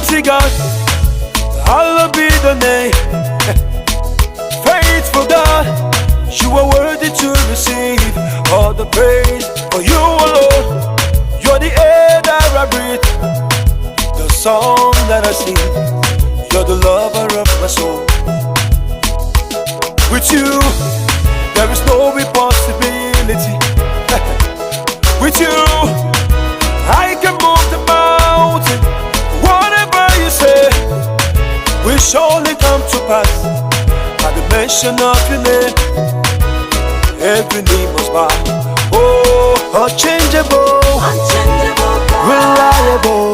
Mighty God, hallowed be the name. Faithful God, you are worthy to receive all the praise. For you alone, you're the air that I breathe, the song that I sing. You're the lover of my soul. With you, there is no impossibility. With you, I can move the mountain. Whatever you say will surely come to pass. At the mention of your name, every knee must bow. Oh, unchangeable, Unchangeable God, reliable,